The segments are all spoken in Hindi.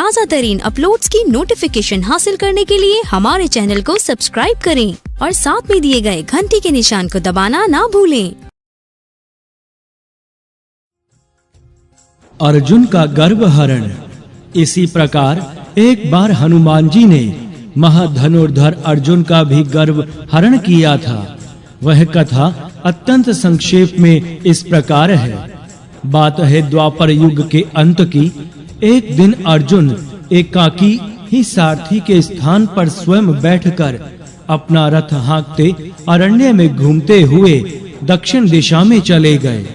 ताज़ा तरीन अपलोड्स की नोटिफिकेशन हासिल करने के लिए हमारे चैनल को सब्सक्राइब करें और साथ में दिए गए घंटी के निशान को दबाना ना भूलें। अर्जुन का गर्व हरण। इसी प्रकार एक बार हनुमान जी ने महाधनुर्धर अर्जुन का भी गर्व हरण किया था। वह कथा अत्यंत संक्षेप में इस प्रकार है। बात है द्वापर युग के अंत की। एक दिन अर्जुन एकाकी ही सारथी के स्थान पर स्वयं बैठकर अपना रथ हाँकते अरण्य में घूमते हुए दक्षिण दिशा में चले गए।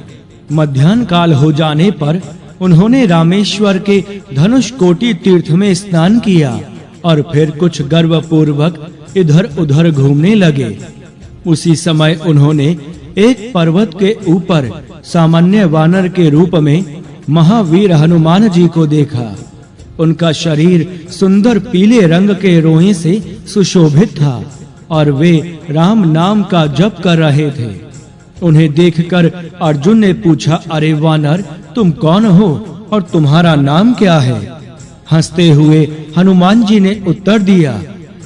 मध्याह्न काल हो जाने पर उन्होंने रामेश्वर के धनुष कोटि तीर्थ में स्नान किया और फिर कुछ गर्व पूर्वक इधर-उधर घूमने लगे। उसी समय उन्होंने एक पर्वत के ऊपर सामान्य वानर के रूप में महावीर हनुमान जी को देखा। उनका शरीर सुंदर पीले रंग के रोए से सुशोभित था और वे राम नाम का जप कर रहे थे। उन्हें देखकर अर्जुन ने पूछा, अरे वानर, तुम कौन हो और तुम्हारा नाम क्या है? हंसते हुए हनुमान जी ने उत्तर दिया,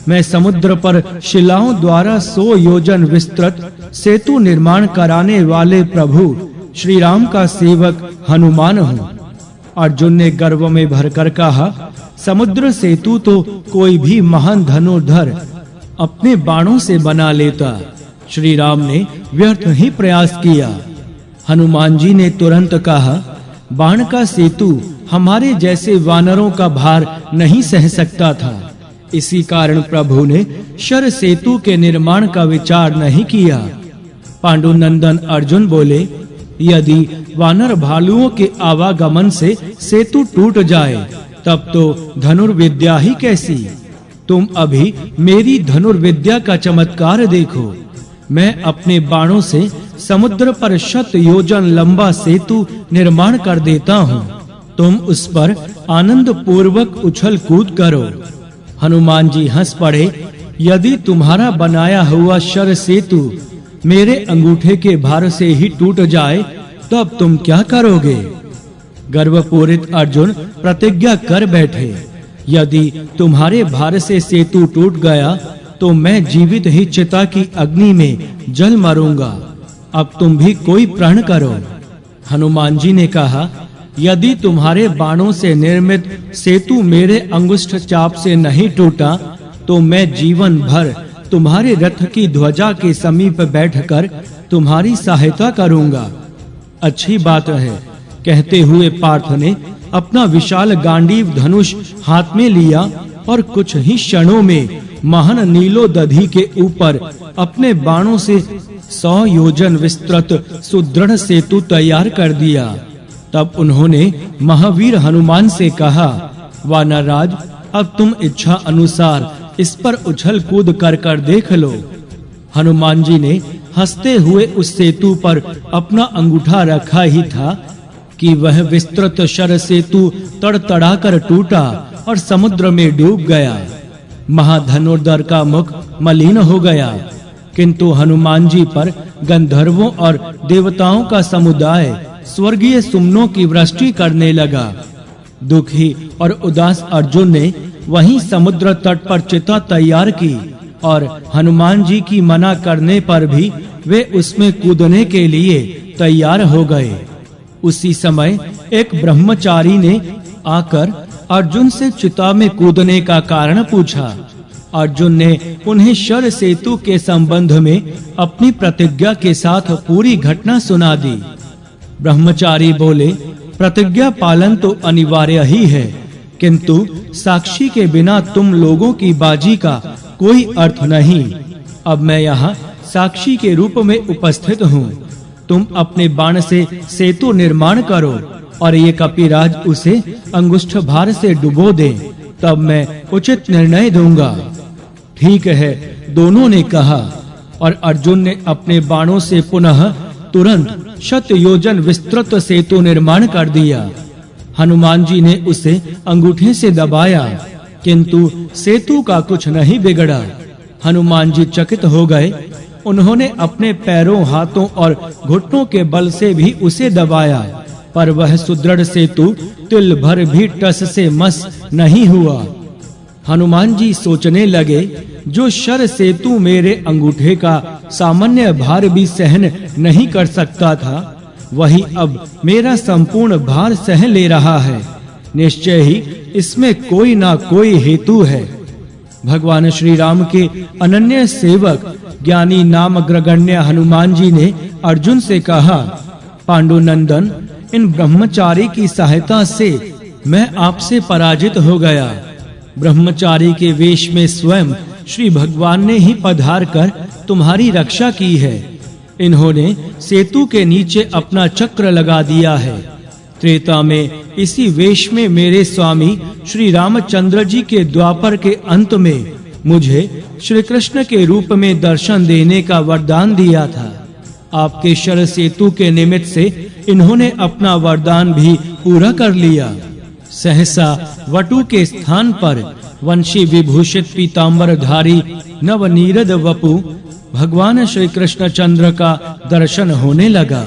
मैं समुद्र पर शिलाओं द्वारा 100 योजन विस्तृत सेतु निर्माण कराने वाले प्रभु श्री राम का सेवक हनुमान हूँ। अर्जुन ने गर्व में भरकर कहा, समुद्र सेतु तो कोई भी महान धनुर्धर अपने बाणों से बना लेता। श्री राम ने व्यर्थ ही प्रयास किया। हनुमान जी ने तुरंत कहा, बाण का सेतु हमारे जैसे वानरों का भार नहीं सह सकता था। इसी कारण प्रभु ने शर सेतु के निर्माण का विचार नहीं किया। पांडुनंदन अर्जुन बोले, यदि वानर भालुओं के आवागमन से सेतु टूट जाए तब तो धनुर्विद्या ही कैसी। तुम अभी मेरी धनुर्विद्या का चमत्कार देखो। मैं अपने बाणों से समुद्र पर 100 योजन लंबा सेतु निर्माण कर देता हूँ। तुम उस पर आनंद पूर्वक उछल कूद करो। हनुमान जी हंस पड़े, यदि तुम्हारा बनाया हुआ शर सेतु मेरे अंगूठे के भार से ही टूट जाए तब तुम क्या करोगे? गर्वपूरित अर्जुन प्रतिज्ञा कर बैठे, यदि तुम्हारे भार से सेतु टूट गया तो मैं जीवित ही चिता की अग्नि में जल मरूंगा। अब तुम भी कोई प्रण करो। हनुमान जी ने कहा, यदि तुम्हारे बाणों से निर्मित सेतु मेरे अंगुष्ठ चाप से नहीं टूटा तो मैं जीवन भर तुम्हारे रथ की ध्वजा के समीप बैठकर तुम्हारी सहायता करूंगा। अच्छी बात है, कहते हुए पार्थ ने अपना विशाल गांडीव धनुष हाथ में लिया और कुछ ही क्षणों में महान नीलोदधि के ऊपर अपने बाणों से 100 योजन विस्तृत सुदृढ़ सेतु तैयार कर दिया। तब उन्होंने महावीर हनुमान से कहा, वानरराज, अब तुम इच्छा अनुसार इस पर उछल कूद कर देख लो। हनुमान जी ने हंसते हुए उस सेतु पर अपना अंगूठा रखा ही था कि वह विस्तृत शर सेतु तड़तड़ाकर टूटा और समुद्र में डूब गया। महाधनुर्धर का मुख मलिन हो गया, किंतु हनुमान जी पर गंधर्वों और देवताओं का समुदाय स्वर्गीय सुमनों की वृष्टि करने लगा। दुखी और उदास अर्जुन ने वहीं समुद्र तट पर चिता तैयार की और हनुमान जी की मना करने पर भी वे उसमें कूदने के लिए तैयार हो गए। उसी समय एक ब्रह्मचारी ने आकर अर्जुन से चिता में कूदने का कारण पूछा। अर्जुन ने उन्हें शर सेतु के संबंध में अपनी प्रतिज्ञा के साथ पूरी घटना सुना दी। ब्रह्मचारी बोले, प्रतिज्ञा पालन तो अनिवार्य ही है, किंतु साक्षी के बिना तुम लोगों की बाजी का कोई अर्थ नहीं। अब मैं यहाँ साक्षी के रूप में उपस्थित हूँ। तुम अपने बाण से सेतु निर्माण करो और ये कपिराज उसे अंगुष्ठ भार से डुबो दे, तब मैं उचित निर्णय दूंगा। ठीक है, दोनों ने कहा और अर्जुन ने अपने बाणों से पुनः तुरंत 100 योजन विस्तृत सेतु निर्माण कर दिया। हनुमान जी ने उसे अंगूठे से दबाया, किंतु सेतु का कुछ नहीं बिगड़ा। हनुमान जी चकित हो गए। उन्होंने अपने पैरों, हाथों और घुटनों के बल से भी उसे दबाया, पर वह सुदृढ़ सेतु तिल भर भी टस से मस नहीं हुआ। हनुमान जी सोचने लगे, जो शर सेतु मेरे अंगूठे का सामान्य भार भी सहन नहीं कर सकता था, वही अब मेरा संपूर्ण भार सह ले रहा है। निश्चय ही इसमें कोई ना कोई हेतु है। भगवान श्री राम के अनन्य सेवक ज्ञानी नाम अग्रगण्य हनुमान जी ने अर्जुन से कहा, पांडुनंदन, इन ब्रह्मचारी की सहायता से मैं आपसे पराजित हो गया। ब्रह्मचारी के वेश में स्वयं श्री भगवान ने ही पधार कर तुम्हारी रक्षा की है। इन्होंने सेतु के नीचे अपना चक्र लगा दिया है। त्रेता में इसी वेश में मेरे स्वामी श्री रामचंद्र जी के द्वापर के अंत में मुझे श्री कृष्ण के रूप में दर्शन देने का वरदान दिया था। आपके शर सेतु के निमित्त से इन्होंने अपना वरदान भी पूरा कर लिया। सहसा वटु के स्थान पर वंशी विभूषित पीतांबरधारी नवनीरद वपु भगवान श्री कृष्ण चंद्र का दर्शन होने लगा।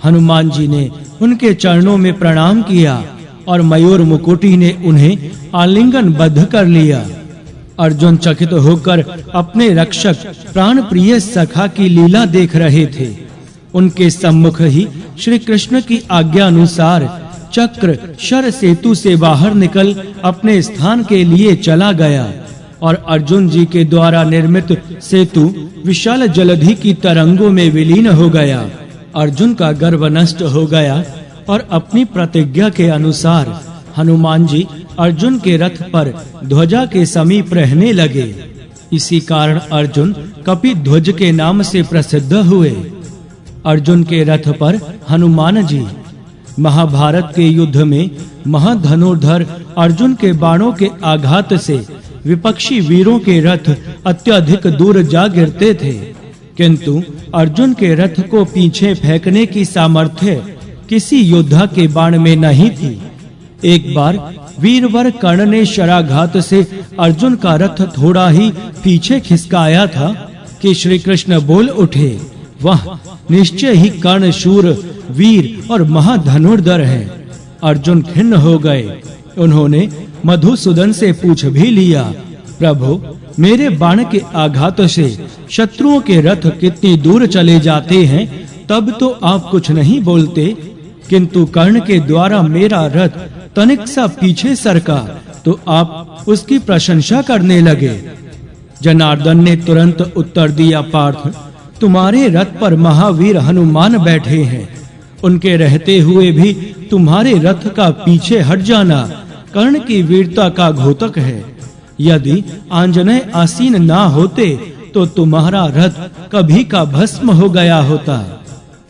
हनुमान जी ने उनके चरणों में प्रणाम किया और मयूर मुकुटी ने उन्हें आलिंगन बद्ध कर लिया। अर्जुन चकित होकर अपने रक्षक प्राण प्रिय सखा की लीला देख रहे थे। उनके सम्मुख ही श्री कृष्ण की आज्ञा अनुसार चक्र शर सेतु से बाहर निकल अपने स्थान के लिए चला गया और अर्जुन जी के द्वारा निर्मित सेतु विशाल जलधि की तरंगों में विलीन हो गया। अर्जुन का गर्व नष्ट हो गया और अपनी प्रतिज्ञा के अनुसार हनुमान जी अर्जुन के रथ पर ध्वजा के समीप रहने लगे। इसी कारण अर्जुन कपिध्वज के नाम से प्रसिद्ध हुए। अर्जुन के रथ पर हनुमान जी। महाभारत के युद्ध में महाधनुर्धर अर्जुन के बाणों के आघात से विपक्षी वीरों के रथ अत्यधिक दूर जा गिरते थे, किंतु अर्जुन के रथ को पीछे फेंकने की सामर्थ्य किसी योद्धा के बाण में नहीं थी। एक बार वीरवर कर्ण ने शराघात से अर्जुन का रथ थोड़ा ही पीछे खिसकाया था कि श्री कृष्ण बोल उठे, वाह, निश्चय ही कर्ण शूर वीर और महाधनुर्धर है। अर्जुन खिन्न हो गए। उन्होंने मधुसूदन से पूछ भी लिया, प्रभु, मेरे बाण के आघात से शत्रुओं के रथ कितनी दूर चले जाते हैं, तब तो आप कुछ नहीं बोलते, किंतु कर्ण के द्वारा मेरा रथ तनिक सा पीछे सरका तो आप उसकी प्रशंसा करने लगे। जनार्दन ने तुरंत उत्तर दिया, पार्थ, तुम्हारे रथ पर महावीर हनुमान बैठे हैं। उनके रहते हुए भी तुम्हारे रथ का पीछे हट जाना कर्ण की वीरता का घोतक है। यदि आंजनेय आसीन ना होते तो तुम्हारा रथ कभी का भस्म हो गया होता।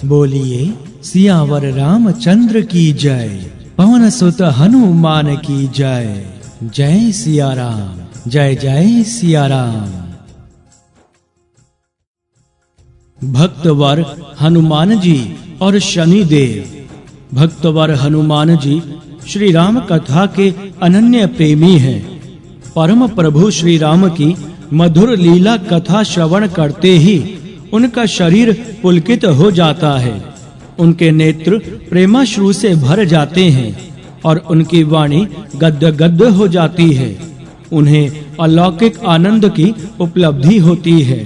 बोलिए सियावर रामचंद्र की जय, पवन सुत हनुमान की जय। जय सिया राम, जय जय सिया राम। भक्तवर हनुमान जी और शनिदेव। भक्तवर हनुमान जी श्री राम कथा के अनन्य प्रेमी हैं। परम प्रभु श्री राम की मधुर लीला कथा श्रवण करते ही उनका शरीर पुलकित हो जाता है। उनके नेत्र प्रेमाश्रु से भर जाते हैं और उनकी वाणी गद्य गद्य हो जाती है। उन्हें अलौकिक आनंद की उपलब्धि होती है।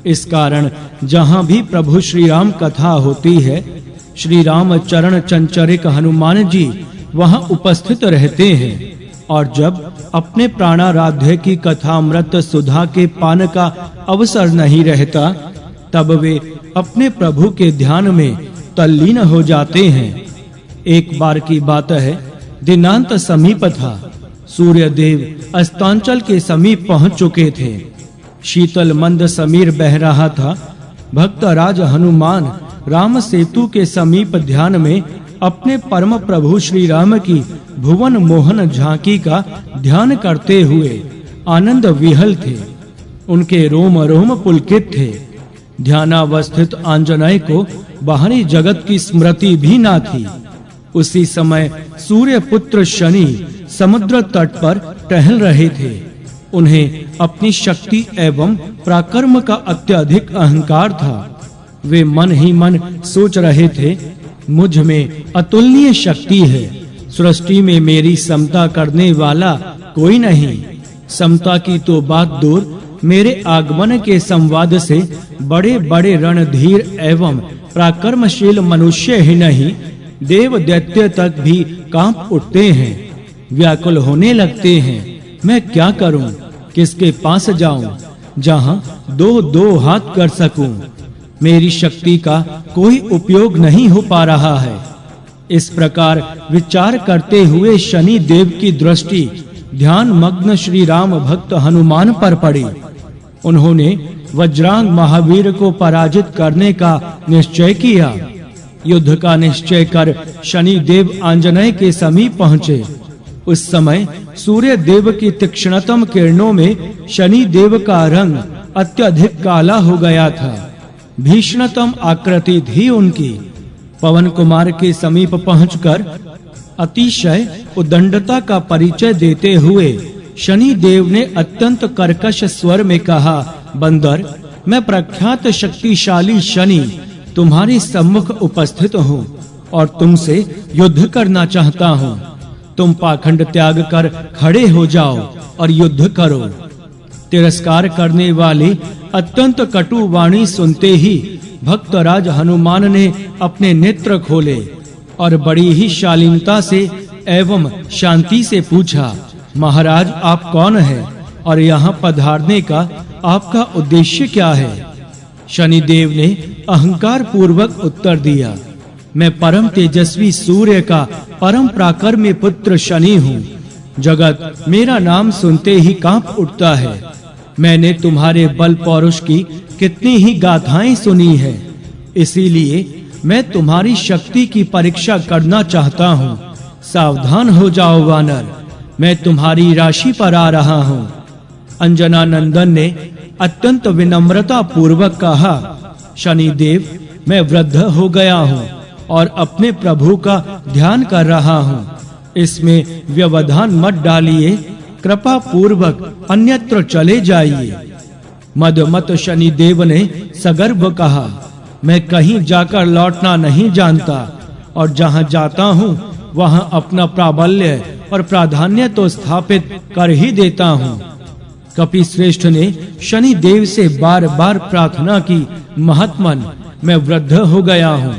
इस कारण जहाँ भी प्रभु श्री राम कथा होती है, श्री राम चरण चंचरिक हनुमान जी वहाँ उपस्थित रहते हैं। और जब अपने प्राणाराध्य की कथामृत सुधा के पान का अवसर नहीं रहता, तब वे अपने प्रभु के ध्यान में तल्लीन हो जाते हैं। एक बार की बात है, दिनांत समीप था। सूर्य देव अस्तांचल के समीप पहुंच चुके थे। शीतल मंद समीर बह रहा था। भक्त राज हनुमान राम सेतु के समीप ध्यान में अपने परम प्रभु श्री राम की भुवन मोहन झांकी का ध्यान करते हुए आनंद विहल थे। उनके रोम रोम पुलकित थे। ध्यानावस्थित आंजनेय को बाहरी जगत की स्मृति भी ना थी। उसी समय सूर्य पुत्र शनि समुद्र तट पर टहल रहे थे। उन्हें अपनी शक्ति एवं पराक्रम का अत्यधिक अहंकार था। वे मन ही मन सोच रहे थे, मुझ में अतुलनीय शक्ति है। सृष्टि में मेरी समता करने वाला कोई नहीं। समता की तो बात दूर, मेरे आगमन के संवाद से बड़े-बड़े रणधीर एवं पराक्रमशील मनुष्य ही नहीं, देव दैत्य तक भी कांप उठते हैं, व्याकुल होने लगते हैं। मैं क्या करूं, किसके पास जाऊं, जहां दो हाथ कर सकूं। मेरी शक्ति का कोई उपयोग नहीं हो पा रहा है। इस प्रकार विचार करते हुए शनि देव की दृष्टि ध्यान मग्न श्री राम भक्त हनुमान पर पड़ी। उन्होंने वज्रांग महावीर को पराजित करने का निश्चय किया। युद्ध का निश्चय कर शनि देव आंजनेय के समीप पहुंचे। उस समय सूर्य देव की तीक्ष्णतम किरणों में शनि देव का रंग अत्यधिक काला हो गया था। भीषणतम आकृति थी उनकी। पवन कुमार के समीप पहुंचकर अतिशय उद्दंडता का परिचय देते हुए शनि देव ने अत्यंत कर्कश स्वर में कहा, बंदर, मैं प्रख्यात शक्तिशाली शनि तुम्हारे सम्मुख उपस्थित हूँ और तुमसे युद्ध करना चाहता हूँ। तुम पाखंड त्याग कर खड़े हो जाओ और युद्ध करो। तिरस्कार करने वाली अत्यंत कटु वाणी सुनते ही भक्तराज हनुमान ने अपने नेत्र खोले और बड़ी ही शालीनता से एवं शांति से पूछा, महाराज, आप कौन हैं और यहाँ पधारने का आपका उद्देश्य क्या है? शनिदेव ने अहंकार पूर्वक उत्तर दिया, मैं परम तेजस्वी सूर्य का परम पराक्रमी पुत्र शनि हूँ। जगत मेरा नाम सुनते ही कांप उठता है। मैंने तुम्हारे बल पौरुष की कितनी ही गाथाएं सुनी है, इसीलिए मैं तुम्हारी शक्ति की परीक्षा करना चाहता हूँ। सावधान हो जाओ वानर, मैं तुम्हारी राशि पर आ रहा हूँ। अंजना नंदन ने अत्यंत विनम्रता पूर्वक कहा, शनिदेव, मैं वृद्ध हो गया हूँ और अपने प्रभु का ध्यान कर रहा हूँ। इसमें व्यवधान मत डालिए, कृपा पूर्वक अन्यत्र चले जाइए। मदमत शनिदेव ने सगर्भ कहा, मैं कहीं जाकर लौटना नहीं जानता और जहाँ जाता हूँ वहाँ अपना प्राबल्य और प्राधान्य तो स्थापित कर ही देता हूँ। कपि श्रेष्ठ ने शनि देव से बार-बार प्रार्थना की, महात्मन, मैं वृद्ध हो गया हूँ,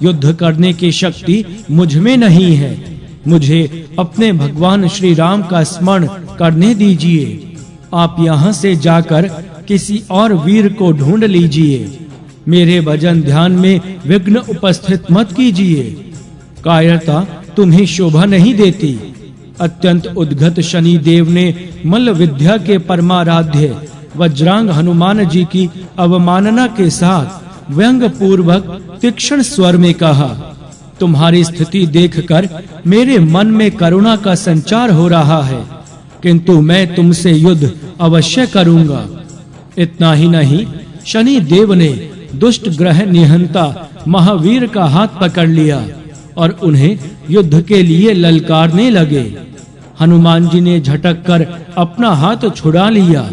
युद्ध करने की शक्ति मुझ में नहीं है। मुझे अपने भगवान श्री राम का स्मरण करने दीजिए। आप यहाँ से जाकर किसी और वीर को ढूंढ लीजिए। मेरे भजन ध्यान में विघ्न उपस्थित मत कीजिए। कायरता तुम्हें शोभा नहीं देती। अत्यंत उद्गत शनि देव ने मल्ल विद्या के परमाराध्य वज्रांग हनुमान जी की अवमानना के साथ व्यंग पूर्वक तीक्ष्ण स्वर में कहा, तुम्हारी स्थिति देखकर मेरे मन में करुणा का संचार हो रहा है, किंतु मैं तुमसे युद्ध अवश्य करूंगा। इतना ही नहीं, शनि देव ने दुष्ट ग्रह निहंता महावीर का हाथ पकड़ लिया और उन्हें युद्ध के लिए ललकारने लगे। हनुमान जी ने झटक कर अपना हाथ छुड़ा लिया।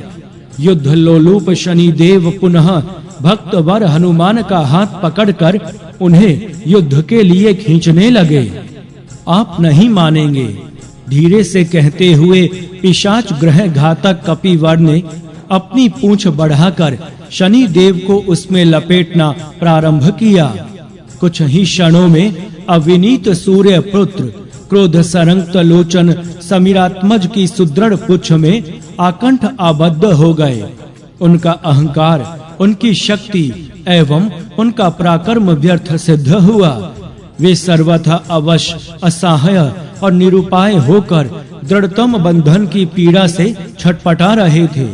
युद्ध लोलुप शनि देव पुनः भक्त वर हनुमान का हाथ पकड़कर उन्हें युद्ध के लिए खींचने लगे। आप नहीं मानेंगे, धीरे से कहते हुए पिशाच ग्रह घातक कपिवर ने अपनी पूंछ बढ़ाकर शनि देव को उसमें लपेटना प्रारंभ किया। कुछ ही क्षणों में अविनीत सूर्य पुत्र क्रोध सरंक्त लोचन समीरात्मज की सुदृढ़ पुच्छ में आकंठ आबद्ध हो गए। उनका अहंकार, उनकी शक्ति एवं उनका पराक्रम व्यर्थ सिद्ध हुआ। वे सर्वथा अवश्य, असहाय और निरुपाय होकर दृढ़तम बंधन की पीड़ा से छटपटा रहे थे।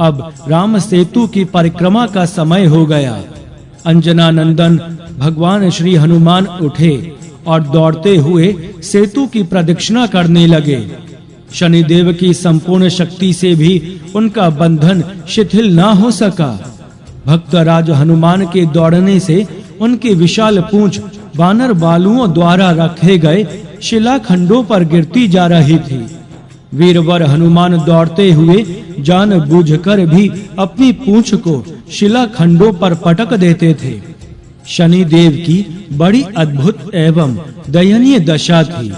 अब राम सेतु की परिक्रमा का समय हो गया। अंजना नंदन भगवान श्री हनुमान उठे और दौड़ते हुए सेतु की प्रदक्षिणा करने लगे। शनिदेव की संपूर्ण शक्ति से भी उनका बंधन शिथिल ना हो सका। भक्तराज हनुमान के दौड़ने से उनकी विशाल पूंछ वानर बालुओं द्वारा रखे गए शिलाखंडों पर गिरती जा रही थी। वीरवर हनुमान दौड़ते हुए जानबूझकर भी अपनी पूंछ को शिलाखंडों पर पटक देते थे। शनिदेव की बड़ी अद्भुत एवं दयनीय दशा थी।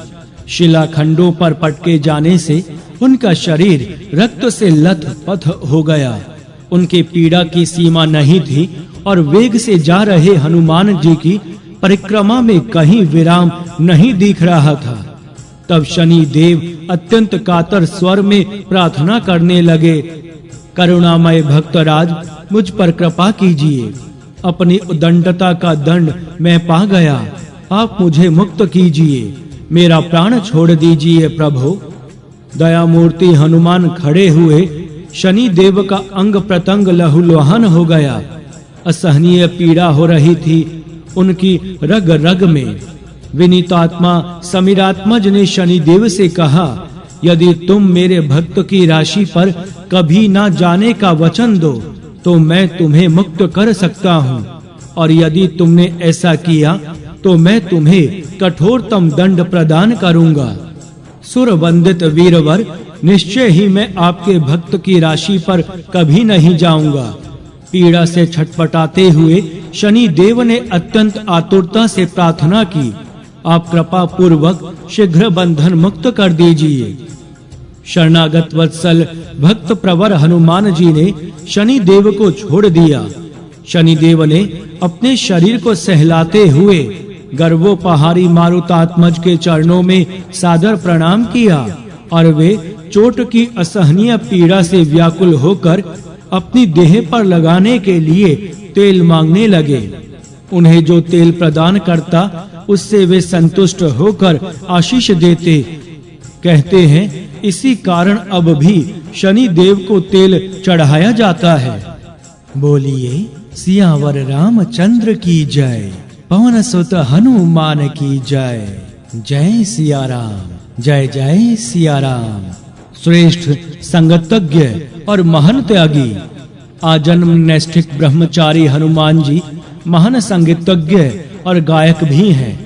शिलाखंडों पर पटके जाने से उनका शरीर रक्त से लथपथ हो गया। उनकी पीड़ा की सीमा नहीं थी और वेग से जा रहे हनुमान जी की परिक्रमा में कहीं विराम नहीं दिख रहा था। तब शनि देव अत्यंत कातर स्वर में प्रार्थना करने लगे, करुणामय भक्तराज, मुझ पर कृपा कीजिए। अपनी उदंडता का दंड मैं पा गया, आप मुझे मुक्त कीजिए, मेरा प्राण छोड़ दीजिए प्रभु। दयामूर्ति हनुमान खड़े हुए। शनि देव का अंग प्रत्यंग लहूलुहान हो गया। असहनीय पीड़ा हो रही थी उनकी रग रग में। विनीतात्मा समीरात्मज ने शनि देव से कहा, यदि तुम मेरे भक्त की राशि पर कभी ना जाने का वचन दो तो मैं तुम्हें मुक्त कर सकता हूँ, और यदि तुमने ऐसा किया तो मैं तुम्हें कठोरतम दंड प्रदान करूंगा। सुर वंदित वीरवर, निश्चय ही मैं आपके भक्त की राशि पर कभी नहीं जाऊंगा। पीड़ा से छटपटाते हुए शनि देव ने अत्यंत आतुरता से प्रार्थना की, आप कृपा पूर्वक शीघ्र बंधन मुक्त कर दीजिए। शरणागत वत्सल भक्त प्रवर हनुमान जी ने शनि देव को छोड़ दिया। शनि देव ने अपने शरीर को सहलाते हुए गर्वोपहारी मारुतात्मज के चरणों में सादर प्रणाम किया और वे चोट की असहनीय पीड़ा से व्याकुल होकर अपनी देह पर लगाने के लिए तेल मांगने लगे। उन्हें जो तेल प्रदान करता उससे वे संतुष्ट होकर आशीष देते। कहते हैं इसी कारण अब भी शनि देव को तेल चढ़ाया जाता है। बोलिए सियावर रामचंद्र की जय, पवन सुत हनुमान की जय। जय सिया राम, जय जय सिया राम। श्रेष्ठ संगतज्ञ और महान त्यागी आजन्म नैष्ठिक ब्रह्मचारी हनुमान जी महान संगीतज्ञ और गायक भी हैं।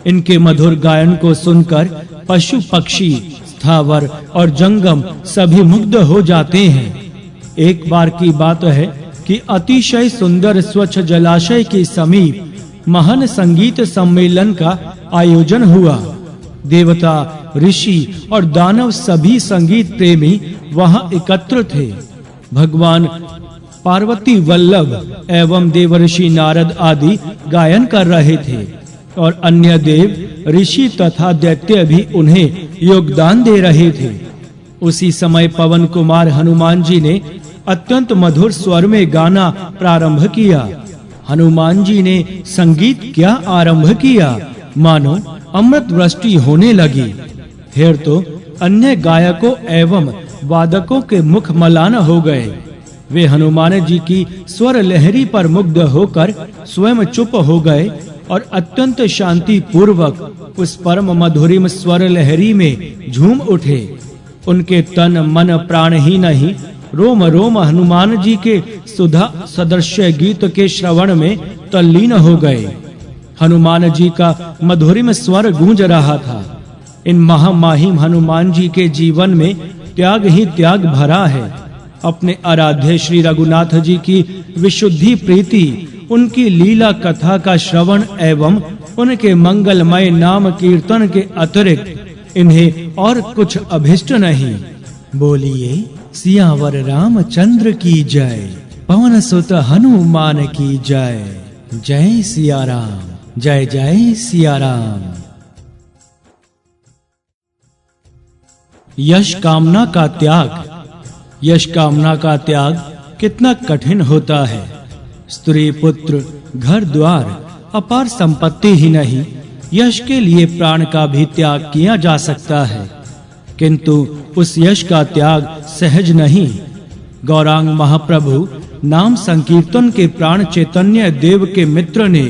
इनके मधुर गायन को सुनकर पशु पक्षी स्थावर और जंगम सभी मुग्ध हो जाते हैं। एक बार की बात है कि अतिशय सुंदर स्वच्छ जलाशय के समीप महान संगीत सम्मेलन का आयोजन हुआ। देवता, ऋषि और दानव सभी संगीत प्रेमी वहां एकत्र थे। भगवान पार्वती वल्लभ एवं देवर्षि नारद आदि गायन कर रहे थे और अन्य देव, ऋषि तथा दैत्य भी उन्हें योगदान दे रहे थे। उसी समय पवन कुमार हनुमान जी ने अत्यंत मधुर स्वर में गाना प्रारंभ किया। हनुमान जी ने संगीत क्या आरंभ किया, मानो अमृत वृष्टि होने लगी। फिर तो अन्य गायकों एवं वादकों के मुख मलान हो गए। वे हनुमान जी की स्वर लहरी पर मुग्ध होकर स्वयं चुप हो गए और अत्यंत शांति पूर्वक उस परम मधुरिम स्वर लहरी में झूम उठे। उनके तन मन प्राण ही नहीं, रोम रोम हनुमान जी के सुधा सदृश्य गीत के श्रवण में तल्लीन हो गए। हनुमान जी का मधुरिम स्वर गूंज रहा था। इन महामाहिम हनुमान जी के जीवन में त्याग ही त्याग भरा है। अपने आराध्य श्री रघुनाथ जी की विशुद्धि प्रीति, उनकी लीला कथा का श्रवण एवं उनके मंगलमय नाम कीर्तन के अतिरिक्त इन्हें और कुछ अभिष्ट नहीं। बोलिए सियावर रामचंद्र की जय, पवन सुत हनुमान की जय। जय सिया राम, जय जय सिया राम। यश कामना का त्याग। यश कामना का त्याग कितना कठिन होता है। स्त्री पुत्र घर द्वार अपार संपत्ति ही नहीं, यश के लिए प्राण का भी त्याग किया जा सकता है, किंतु उस यश का त्याग सहज नहीं। गौरांग महाप्रभु नाम संकीर्तन के प्राण चैतन्य देव के मित्र ने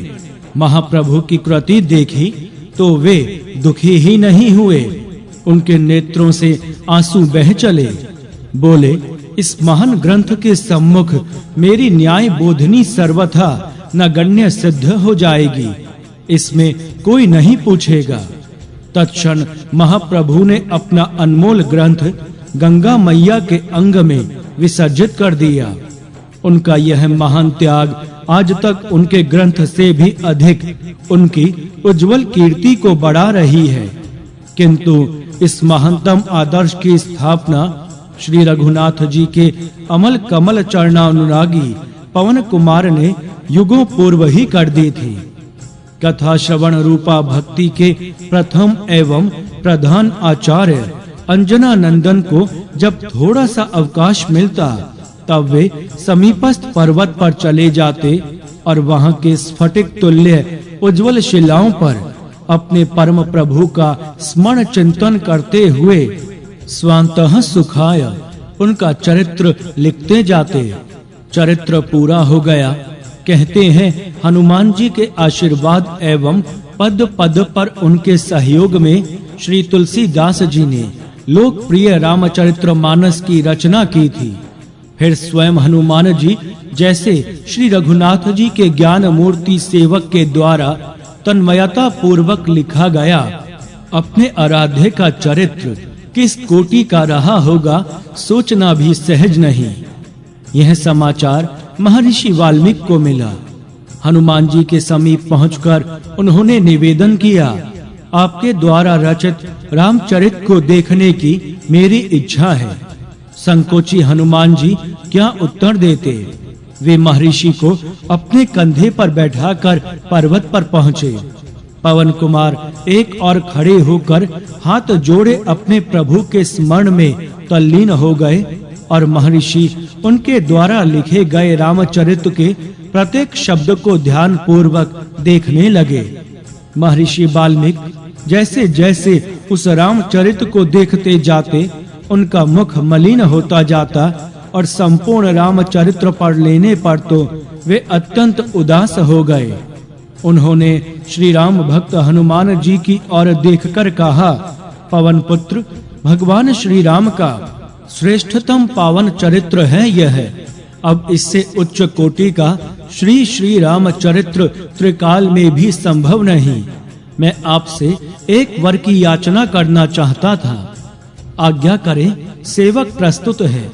महाप्रभु की कृति देखी तो वे दुखी ही नहीं हुए। उनके नेत्रों से आंसू बह चले। बोले, इस महान ग्रंथ के सम्मुख मेरी न्याय बोधनी सर्वथा नगण्य सिद्ध हो जाएगी, इसमें कोई नहीं पूछेगा। तत्क्षण महाप्रभु ने अपना अनमोल ग्रंथ गंगा मैया के अंग में विसर्जित कर दिया। उनका यह महान त्याग आज तक उनके ग्रंथ से भी अधिक उनकी उज्जवल कीर्ति को बढ़ा रही है। किंतु इस महानतम आदर्श की स्थापना श्री रघुनाथ जी के अमल कमल चरणानुरागी पवन कुमार ने युगों पूर्व ही कर दी थी। कथा श्रवण रूपा भक्ति के प्रथम एवं प्रधान आचार्य अंजना नंदन को जब थोड़ा सा अवकाश मिलता तब वे समीपस्थ पर्वत पर चले जाते और वहां के स्फटिक तुल्य उज्जवल शिलाओं पर अपने परम प्रभु का स्मरण चिंतन करते हुए स्वांतः सुखाय उनका चरित्र लिखते जाते। चरित्र पूरा हो गया। कहते हैं हनुमान जी के आशीर्वाद एवं पद पद पर उनके सहयोग में श्री तुलसीदास जी ने लोकप्रिय रामचरित्र मानस की रचना की थी। फिर स्वयं हनुमान जी जैसे श्री रघुनाथ जी के ज्ञान मूर्ति सेवक के द्वारा तन्मयता पूर्वक लिखा गया अपने आराध्य का चरित्र किस कोटि का रहा होगा सोचना भी सहज नहीं। यह समाचार महर्षि वाल्मीकि को मिला। हनुमान जी के समीप पहुंचकर उन्होंने निवेदन किया, आपके द्वारा रचित रामचरित को देखने की मेरी इच्छा है। संकोची हनुमान जी क्या उत्तर देते। वे महर्षि को अपने कंधे पर बैठाकर पर्वत पर पहुँचे। पवन कुमार एक और खड़े होकर हाथ जोड़े अपने प्रभु के स्मरण में तल्लीन हो गए और महर्षि उनके द्वारा लिखे गए रामचरित के प्रत्येक शब्द को ध्यान पूर्वक देखने लगे। महर्षि वाल्मीकि जैसे जैसे उस रामचरित को देखते जाते उनका मुख मलिन होता जाता और संपूर्ण रामचरित्र पढ़ लेने पर तो वे अत्यंत उदास हो गए। उन्होंने श्री राम भक्त हनुमान जी की ओर देखकर कहा, पवन पुत्र भगवान श्री राम का श्रेष्ठतम पावन चरित्र है यह। अब इससे उच्च कोटि का श्री श्री राम चरित्र त्रिकाल में भी संभव नहीं। मैं आपसे एक वर की याचना करना चाहता था। आज्ञा करें, सेवक प्रस्तुत है।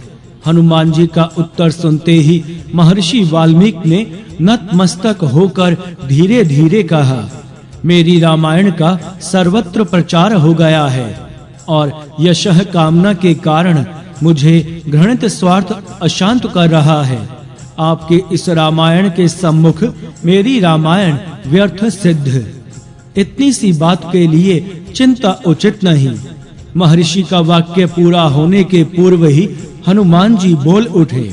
हनुमान जी का उत्तर सुनते ही महर्षि वाल्मीकि ने नतमस्तक होकर धीरे धीरे कहा, मेरी रामायण का सर्वत्र प्रचार हो गया है और यशः कामना के कारण मुझे घृणित स्वार्थ अशांत कर रहा है। आपके इस रामायण के सम्मुख मेरी रामायण व्यर्थ सिद्ध। इतनी सी बात के लिए चिंता उचित नहीं। महर्षि का वाक्य पूरा होने के पूर्व ही हनुमान जी बोल उठे।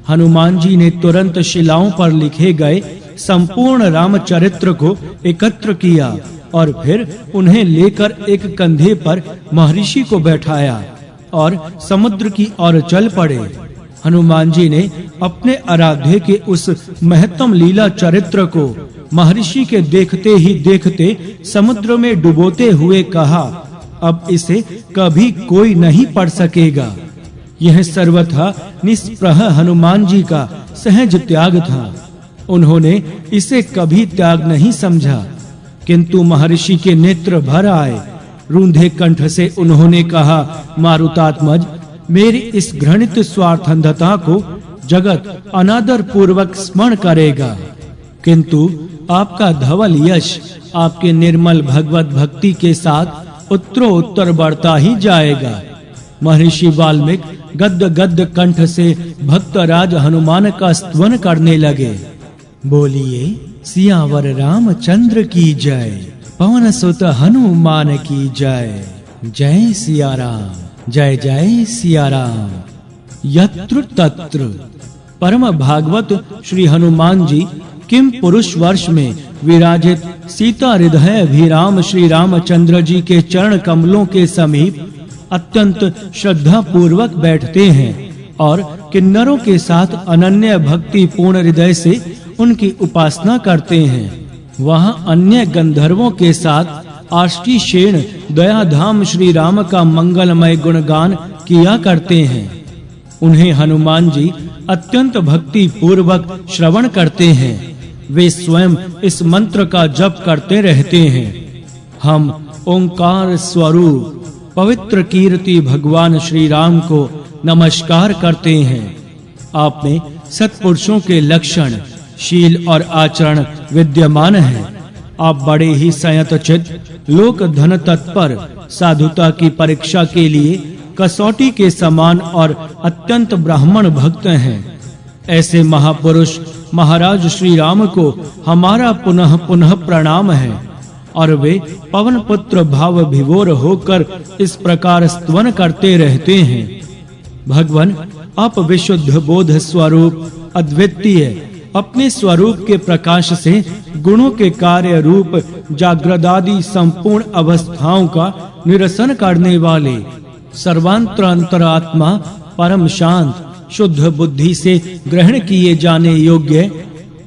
हनुमान जी ने तुरंत शिलाओं पर लिखे गए संपूर्ण रामचरित्र को एकत्र किया और फिर उन्हें लेकर एक कंधे पर महर्षि को बैठाया और समुद्र की ओर चल पड़े। हनुमान जी ने अपने आराध्य के उस महत्तम लीला चरित्र को महर्षि के देखते ही देखते समुद्र में डुबोते हुए कहा, अब इसे कभी कोई नहीं पढ़ सकेगा। यह सर्वथा निष्प्रह हनुमान जी का सहज त्याग था। उन्होंने इसे कभी त्याग नहीं समझा। किंतु महर्षि के नेत्र भर आए। रूंधे कंठ से उन्होंने कहा, मारुतात्मज, मेरी इस घृणित स्वार्थंधता को जगत अनादर पूर्वक स्मरण करेगा, किंतु आपका धवल यश आपके निर्मल भगवत भक्ति के साथ उत्तरोत्तर बढ़ता ही जाएगा। महर्षि वाल्मीकि गद्द गद्द कंठ से भक्तराज हनुमान का स्तवन करने लगे। बोलिए सियावर रामचंद्र की जय, पवन सुत हनुमान की जय। जय सिया राम, जय जय सिया राम। यत्र तत्र परम भागवत श्री हनुमान जी किम पुरुष वर्ष में विराजित सीता हृदय अभिराम श्री रामचंद्र जी के चरण कमलों के समीप अत्यंत श्रद्धा पूर्वक बैठते हैं और किन्नरों के साथ अनन्य भक्ति पूर्ण हृदय से उनकी उपासना करते हैं। वहां अन्य गंधर्वों के साथ आष्टीशेण दयाधाम श्री राम का मंगलमय गुणगान किया करते हैं। उन्हें हनुमान जी अत्यंत भक्ति पूर्वक श्रवण करते हैं। वे स्वयं इस मंत्र का जप करते रहते हैं। हम ओंकार स्वरूप पवित्र कीर्ति भगवान श्री राम को नमस्कार करते हैं। आप में सत्पुरुषों के लक्षण शील और आचरण विद्यमान है। आप बड़े ही संयत चित्त, लोक धन तत्पर, साधुता की परीक्षा के लिए कसौटी के समान और अत्यंत ब्राह्मण भक्त हैं। ऐसे महापुरुष महाराज श्री राम को हमारा पुनः पुनः प्रणाम है और वे पवन पुत्र भाव विभोर होकर इस प्रकार स्तवन करते रहते हैं। भगवान, आप विशुद्ध बोध स्वरूप अद्वितीय, अपने स्वरूप के प्रकाश से गुणों के कार्य रूप जागृदादि संपूर्ण अवस्थाओं का निरसन करने वाले, सर्वांतर अंतरात्मा, परम शांत, शुद्ध बुद्धि से ग्रहण किए जाने योग्य,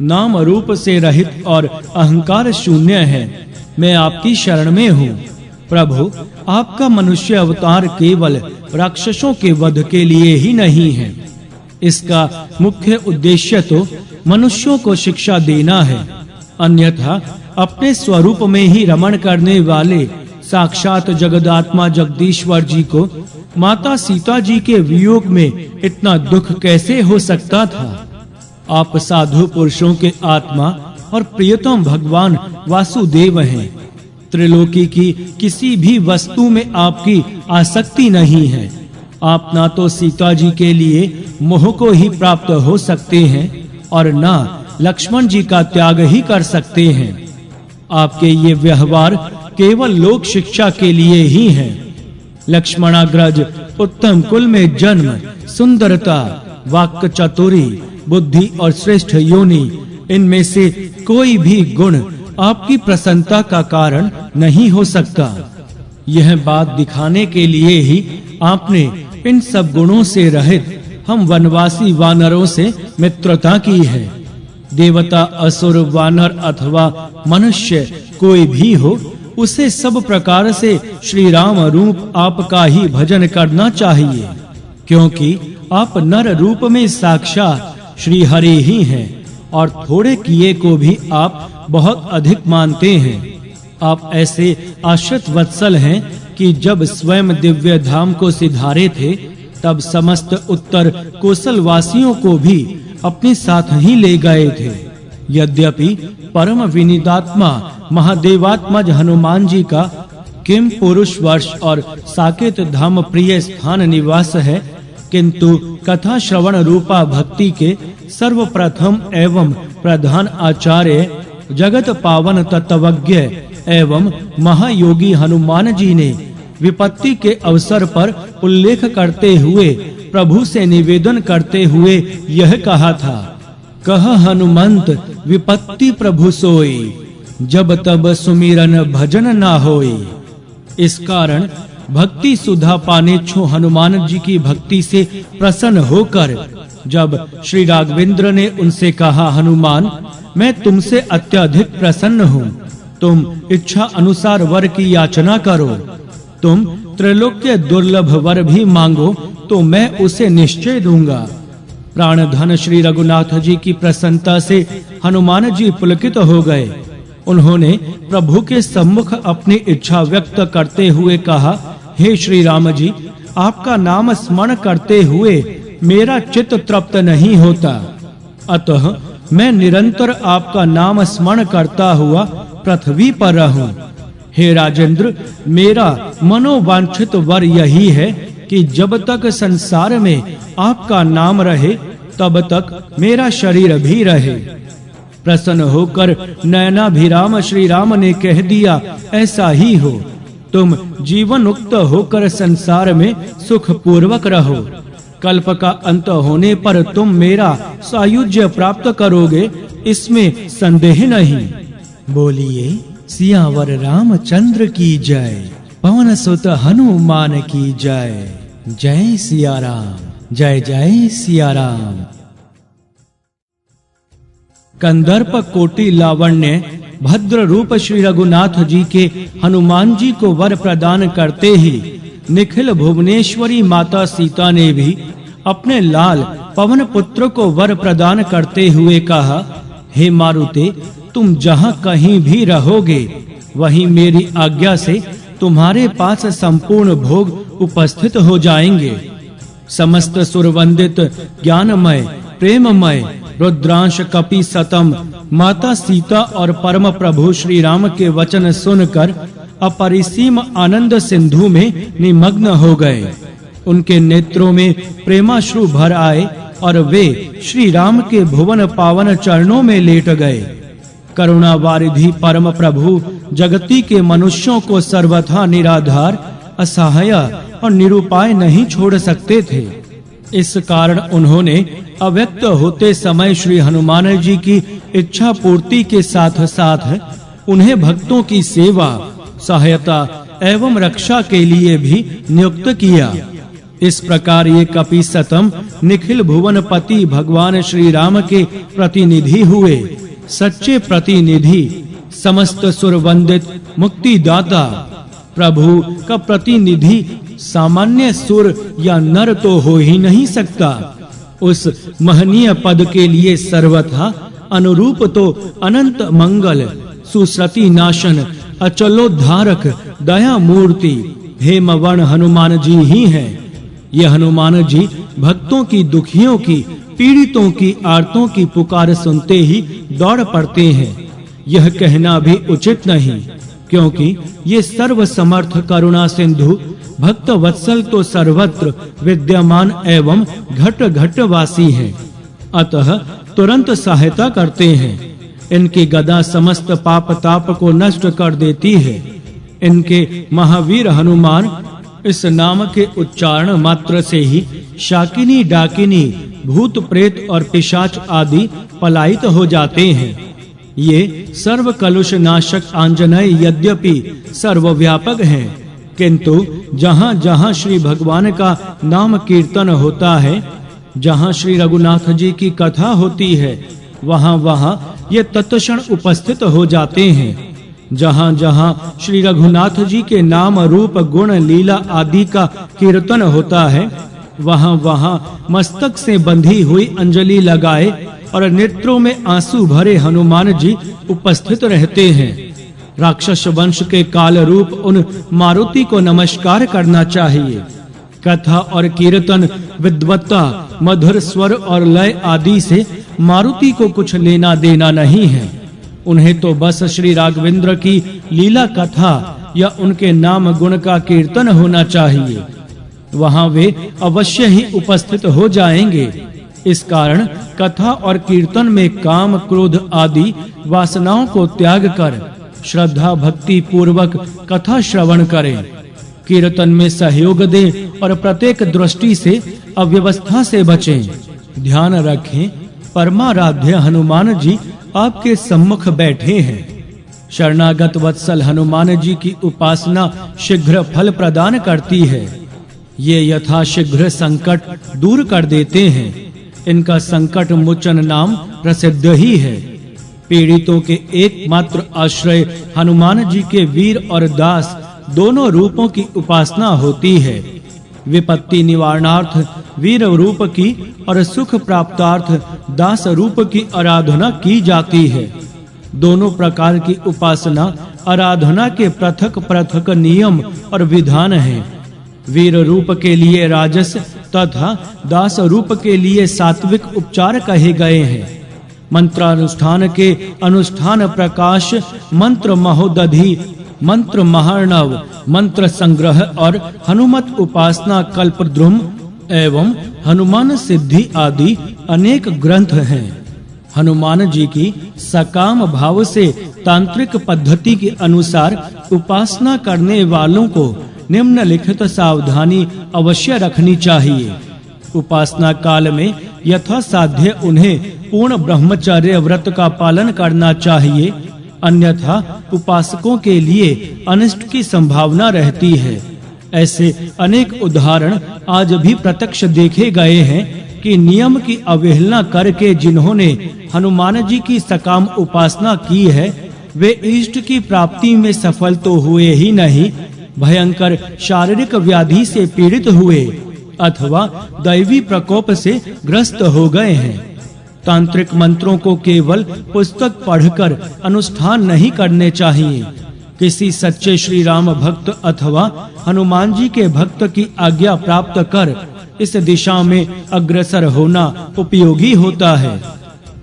नाम रूप से रहित और अहंकार शून्य है। मैं आपकी शरण में हूँ। प्रभु, आपका मनुष्य अवतार केवल राक्षसों के वध के लिए ही नहीं है। इसका मुख्य उद्देश्य तो मनुष्यों को शिक्षा देना है। अन्यथा अपने स्वरूप में ही रमण करने वाले साक्षात जगदात्मा जगदीश्वर जी को माता सीता जी के वियोग में इतना दुख कैसे हो सकता था। आप साधु पुरुषों के आत्मा और प्रियतम भगवान वासुदेव हैं। त्रिलोकी की किसी भी वस्तु में आपकी आसक्ति नहीं है। आप ना तो सीता जी के लिए मोह को ही प्राप्त हो सकते हैं और ना लक्ष्मण जी का त्याग ही कर सकते हैं। आपके ये व्यवहार केवल लोक शिक्षा के लिए ही है। लक्ष्मणाग्रज उत्तम कुल में जन्म, सुंदरता, वाक् चातुरी, बुद्धि और श्रेष्ठ योनि, इनमें से कोई भी गुण आपकी प्रसन्नता का कारण नहीं हो सकता। यह बात दिखाने के लिए ही आपने इन सब गुणों से रहित हम वनवासी वानरों से मित्रता की है। देवता, असुर, वानर अथवा मनुष्य कोई भी हो, उसे सब प्रकार से श्री राम रूप आपका ही भजन करना चाहिए, क्योंकि आप नर रूप में साक्षात श्री हरि ही हैं और थोड़े किए को भी आप बहुत अधिक मानते हैं। आप ऐसे आश्रित वत्सल हैं कि जब स्वयं दिव्य धाम को सिधारे थे, तब समस्त उत्तर कोसल वासियों को भी अपने साथ ही ले गए थे। यद्यपि परम विनीतात्मा महादेवात्मज हनुमान जी का किम पुरुष वर्ष और साकेत धाम प्रिय स्थान निवास है, किंतु कथा श्रवण रूपा भक्ति के सर्वप्रथम एवं प्रधान आचार्य जगत पावन तत्वज्ञ एवं महायोगी हनुमान जी ने विपत्ति के अवसर पर उल्लेख करते हुए प्रभु से निवेदन करते हुए यह कहा था, कह हनुमंत विपत्ति प्रभु सोई, जब तब सुमिरन भजन ना होई। इस कारण भक्ति सुधा पानेच्छो हनुमान जी की भक्ति से प्रसन्न होकर जब श्री राघवेंद्र ने उनसे कहा, हनुमान, मैं तुमसे अत्यधिक प्रसन्न हूँ, तुम इच्छा अनुसार वर की याचना करो। तुम त्रैलोक्य दुर्लभ वर भी मांगो तो मैं उसे निश्चय दूंगा। प्राण धन श्री रघुनाथ जी की प्रसन्नता से हनुमान जी पुलकित हो गए। उन्होंने प्रभु के सम्मुख अपनी इच्छा व्यक्त करते हुए कहा, हे श्री राम जी, आपका नाम स्मरण करते हुए मेरा चित्त तृप्त नहीं होता, अतः मैं निरंतर आपका नाम स्मरण करता हुआ पृथ्वी पर रहूं। हे राजेंद्र, मेरा मनोवांछित वर यही है कि जब तक संसार में आपका नाम रहे, तब तक मेरा शरीर भी रहे। प्रसन्न होकर नयनाभिराम श्री राम ने कह दिया, ऐसा ही हो। तुम जीवन मुक्त होकर संसार में सुख पूर्वक रहो। कल्प का अंत होने पर तुम मेरा सायुज्य प्राप्त करोगे, इसमें संदेह नहीं। बोलिए सियावर रामचंद्र की जय, पवन सुत हनुमान की जय। जय सिया राम, जय जय सिया राम। कंदर्प कोटि लावण्य भद्र रूप श्री रघुनाथ जी के हनुमान जी को वर प्रदान करते ही निखिल भुवनेश्वरी माता सीता ने भी अपने लाल पवन पुत्र को वर प्रदान करते हुए कहा, हे मारुते, तुम जहाँ कहीं भी रहोगे, वहीं मेरी आज्ञा से तुम्हारे पास संपूर्ण भोग उपस्थित हो जाएंगे। समस्त सुरवंदित ज्ञानमय प्रेममय रुद्रांश कपि सतम माता सीता और परम प्रभु श्री राम के वचन सुनकर अपरिसीम आनंद सिंधु में निमग्न हो गए। उनके नेत्रों में प्रेमाश्रु भर आए और वे श्री राम के भुवन पावन चरणों में लेट गए। करुणा वारिधि परम प्रभु जगती के मनुष्यों को सर्वथा निराधार, असहाय और निरुपाय नहीं छोड़ सकते थे। इस कारण उन्होंने अव्यक्त होते समय श्री हनुमान जी की इच्छा पूर्ति के साथ साथ उन्हें भक्तों की सेवा, सहायता एवं रक्षा के लिए भी नियुक्त किया। इस प्रकार ये कपि सतम निखिल भुवनपति भगवान श्री राम के प्रतिनिधि हुए। सच्चे प्रतिनिधि, समस्त सुर वंदित मुक्तिदाता प्रभु का प्रतिनिधि सामान्य सुर या नर तो हो ही नहीं सकता। उस महनीय पद के लिए सर्वथा अनुरूप तो अनंत मंगल, सुश्रुति नाशन, अचलोद्धारक, दया मूर्ति हेमवर्ण हनुमान जी ही हैं। ये हनुमान जी भक्तों की, दुखियों की, पीड़ितों की, आर्तों की पुकार सुनते ही दौड़ पड़ते हैं। यह कहना भी उचित नहीं, क्योंकि ये सर्व समर्थ करुणा सिंधु भक्त वत्सल तो सर्वत्र विद्यमान एवं घट घट वासी हैं। अतः तुरंत सहायता करते हैं। इनकी गदा समस्त पाप ताप को नष्ट कर देती है। इनके महावीर हनुमान इस नाम के उच्चारण मात्र से ही शाकिनी, डाकिनी, भूत प्रेत और पिशाच आदि पलायित हो जाते हैं। ये सर्व कलुष नाशक आंजनेय यद्यपि सर्वव्यापक हैं, किंतु जहाँ-जहाँ श्री भगवान का नाम कीर्तन होता है, जहाँ श्री रघुनाथ जी की कथा होती है, वहाँ-वहाँ ये तत्क्षण उपस्थित हो जाते हैं। जहाँ-जहाँ श्री रघुनाथ जी के नाम रूप गुण लीला आदि का कीर्तन होता है, वहाँ-वहाँ मस्तक से बंधी हुई अंजलि लगाए और नेत्रों में आंसू भरे हनुमान जी उपस्थित रहते हैं। राक्षस वंश के काल रूप उन मारुति को नमस्कार करना चाहिए। कथा और कीर्तन, विद्वत्ता, मधुर स्वर और लय आदि से मारुति को कुछ लेना देना नहीं है। उन्हें तो बस श्री राघवेंद्र की लीला कथा या उनके नाम गुण का कीर्तन होना चाहिए। वहां वे अवश्य ही उपस्थित हो जाएंगे। इस कारण कथा और कीर्तन में काम, क्रोध आदि वासनाओं को त्याग कर श्रद्धा भक्ति पूर्वक कथा श्रवण करें। कीर्तन में सहयोग दें और प्रत्येक दृष्टि से अव्यवस्था से बचें। ध्यान रखें, परमाराध्य हनुमान जी आपके सम्मुख बैठे हैं। शरणागत वत्सल हनुमान जी की उपासना शीघ्र फल प्रदान करती है। ये यथाशीघ्र संकट दूर कर देते हैं। इनका संकट मोचन नाम प्रसिद्ध ही है। पीड़ितों के एकमात्र आश्रय हनुमान जी के वीर और दास दोनों रूपों की उपासना होती है। विपत्ति निवारणार्थ वीर रूप की और सुख प्राप्तार्थ दास रूप की आराधना की जाती है। दोनों प्रकार की उपासना आराधना के पृथक पृथक नियम और विधान हैं। वीर रूप के लिए राजस तथा दास रूप के लिए सात्विक उपचार कहे गए हैं। मंत्रानुष्ठान के अनुष्ठान प्रकाश, मंत्र महोदधि, मंत्र महार्णव, मंत्र संग्रह और हनुमत उपासना कल्पद्रुम एवं हनुमान सिद्धि आदि अनेक ग्रंथ हैं। हनुमान जी की सकाम भाव से तांत्रिक पद्धति के अनुसार उपासना करने वालों को निम्नलिखित सावधानी अवश्य रखनी चाहिए। उपासना काल में यथासाध्य उन्हें पूर्ण ब्रह्मचर्य व्रत का पालन करना चाहिए, अन्यथा उपासकों के लिए अनिष्ट की संभावना रहती है। ऐसे अनेक उदाहरण आज भी प्रत्यक्ष देखे गए हैं कि नियम की अवहेलना करके जिन्होंने हनुमान जी की सकाम उपासना की है, वे इष्ट की प्राप्ति में सफल तो हुए ही नहीं, भयंकर शारीरिक व्याधि से पीड़ित हुए अथवा दैवी प्रकोप से ग्रस्त हो गए हैं। तांत्रिक मंत्रों को केवल पुस्तक पढ़कर अनुष्ठान नहीं करने चाहिए। किसी सच्चे श्री राम भक्त अथवा हनुमान जी के भक्त की आज्ञा प्राप्त कर इस दिशा में अग्रसर होना उपयोगी होता है।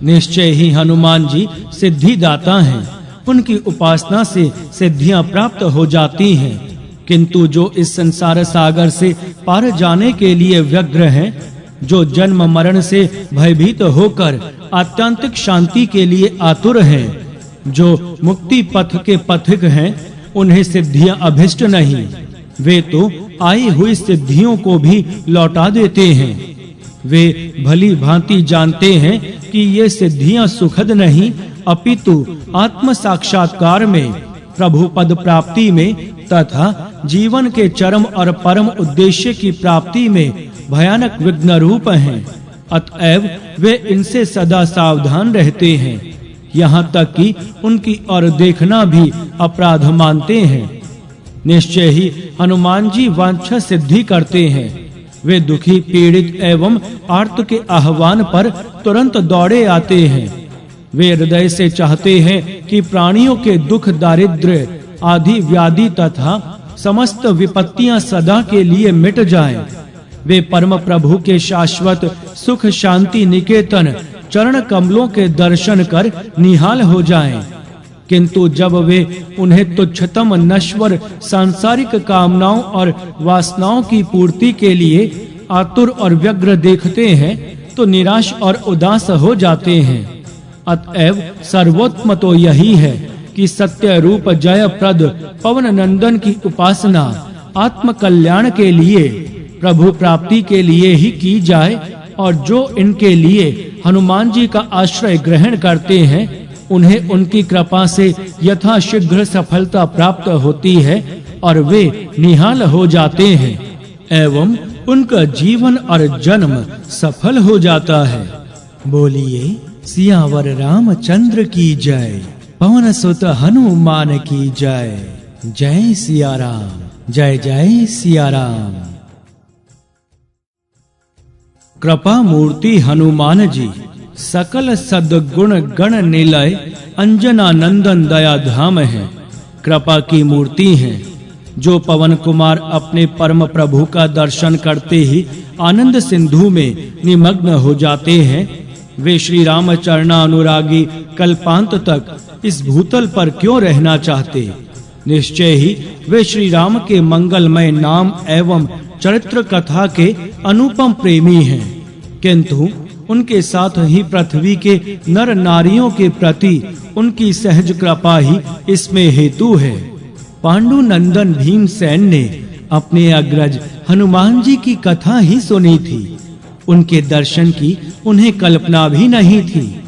निश्चय ही हनुमान जी सिद्धिदाता हैं। उनकी उपासना से सिद्धियां प्राप्त हो जाती हैं। किंतु जो इस संसार सागर से पार जाने के लिए व्यग्र हैं, जो जन्म मरण से भयभीत होकर आत्यंतिक शांति के लिए आतुर हैं, जो मुक्ति पथ के पथिक हैं, उन्हें सिद्धियां अभिष्ट नहीं। वे तो आई हुई सिद्धियों को भी लौटा देते हैं। वे भली भांति जानते हैं कि ये सिद्धियां सुखद नहीं, अपितु आत्म साक्षात्कार में, प्रभु पद प्राप्ति में तथा जीवन के चरम और परम उद्देश्य की प्राप्ति में भयानक विघ्न रूप हैं। अतएव वे इनसे सदा सावधान रहते हैं, यहाँ तक कि उनकी ओर देखना भी अपराध मानते हैं। निश्चय ही हनुमान जी वांछा सिद्धि करते हैं। वे दुखी, पीड़ित एवं आर्त के आह्वान पर तुरंत दौड़े आते हैं। वे हृदय से चाहते हैं कि प्राणियों के दुख, दारिद्र्य आदि व्याधि तथा समस्त विपत्तियां सदा के लिए मिट जाएं। वे परम प्रभु के शाश्वत सुख शांति निकेतन चरण कमलों के दर्शन कर निहाल हो जाएं। किंतु जब वे उन्हें तुच्छतम नश्वर सांसारिक कामनाओं और वासनाओं की पूर्ति के लिए आतुर और व्यग्र देखते हैं, तो निराश और उदास हो जाते हैं। अतएव सर्वोत्तम तो यही है कि सत्य रूप जय प्रद पवन नंदन की उपासना आत्म कल्याण के लिए, प्रभु प्राप्ति के लिए ही की जाए, और जो इनके लिए हनुमान जी का आश्रय ग्रहण करते हैं, उन्हें उनकी कृपा से यथाशीघ्र सफलता प्राप्त होती है और वे निहाल हो जाते हैं एवं उनका जीवन और जन्म सफल हो जाता है। बोलिए सियावर रामचंद्र की जय, पवन सुत हनुमान की जय। जय सिया राम, जय जय सिया राम। कृपा मूर्ति हनुमान जी, सकल सद्गुण गण निलय, अंजना नंदन दया धाम है। कृपा की मूर्ति हैं, जो पवन कुमार अपने परम प्रभु का दर्शन करते ही आनंद सिंधु में निमग्न हो जाते हैं। वे श्री राम चरणानुरागी कल्पांत तक इस भूतल पर क्यों रहना चाहते? निश्चय ही वे श्री राम के मंगलमय नाम एवं चरित्र कथा के अनुपम प्रेमी हैं। किंतु उनके साथ ही पृथ्वी के नर नारियों के प्रति उनकी सहज कृपा ही इसमें हेतु है। पांडु नंदन भीमसेन ने अपने अग्रज हनुमान जी की कथा ही सुनी थी। उनके दर्शन की उन्हें कल्पना भी नहीं थी।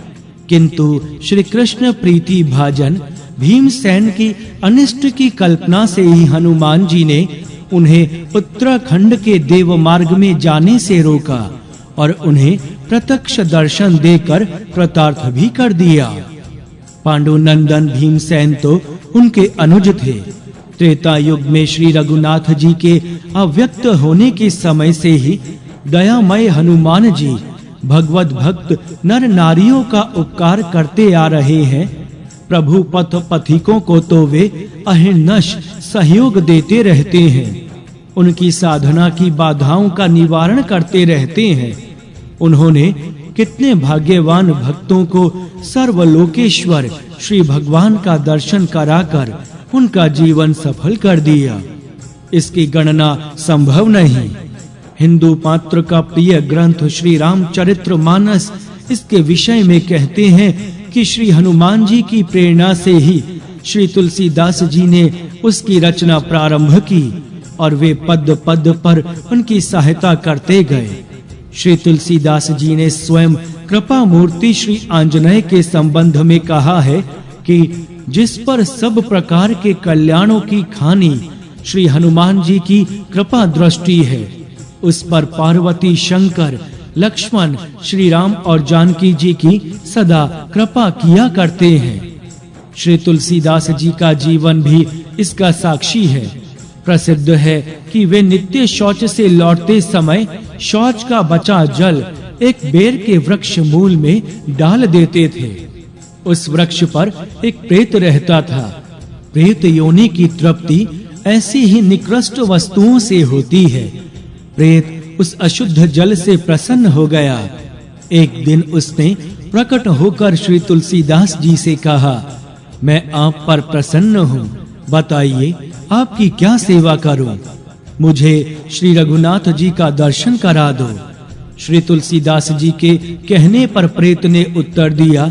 किंतु श्री कृष्ण प्रीति भाजन भीमसेन की अनिष्ट की कल्पना से ही हनुमान जी ने उन्हें उत्तराखंड के देव मार्ग में जाने से रोका और उन्हें प्रत्यक्ष दर्शन देकर कृतार्थ भी कर दिया। पांडुनंदन भीमसेन तो उनके अनुज थे। त्रेता युग में श्री रघुनाथ जी के अव्यक्त होने के समय से ही दयामय हनुमान जी भगवत भक्त नर नारियों का उपकार करते आ रहे हैं। प्रभु पथ पथिकों को तो वे अहिर्निश सहयोग देते रहते हैं। उनकी साधना की बाधाओं का निवारण करते रहते हैं। उन्होंने कितने भाग्यवान भक्तों को सर्वलोकेश्वर श्री भगवान का दर्शन कराकर उनका जीवन सफल कर दिया। इसकी गणना संभव नहीं। हिंदू पात्र का प्रिय ग्रंथ श्री रामचरितमानस इसके विषय में कहते हैं कि श्री हनुमान जी की प्रेरणा से ही श्री तुलसीदास जी ने उसकी रचना प्रारंभ की और वे पद पद पर उनकी सहायता करते गए। श्री तुलसीदास जी ने स्वयं कृपा मूर्ति श्री आंजनेय के संबंध में कहा है कि जिस पर सब प्रकार के कल्याणों की खानी श्री हनुमान जी की कृपा दृष्टि है, उस पर पार्वती, शंकर, लक्ष्मण, श्री राम और जानकी जी की सदा कृपा किया करते हैं। श्री तुलसीदास जी का जीवन भी इसका साक्षी है। प्रसिद्ध है कि वे नित्य शौच से लौटते समय शौच का बचा जल एक बेर के वृक्ष मूल में डाल देते थे। उस वृक्ष पर एक प्रेत रहता था। प्रेत योनि की तृप्ति ऐसी ही निकृष्ट वस्तुओं से होती है। प्रेत उस अशुद्ध जल से प्रसन्न हो गया। एक दिन उसने प्रकट होकर श्री तुलसीदास जी से कहा, मैं आप पर प्रसन्न हूँ, बताइए आपकी क्या सेवा करूं? मुझे श्री रघुनाथ जी का दर्शन करा दो। श्री तुलसीदास जी के कहने पर प्रेत ने उत्तर दिया,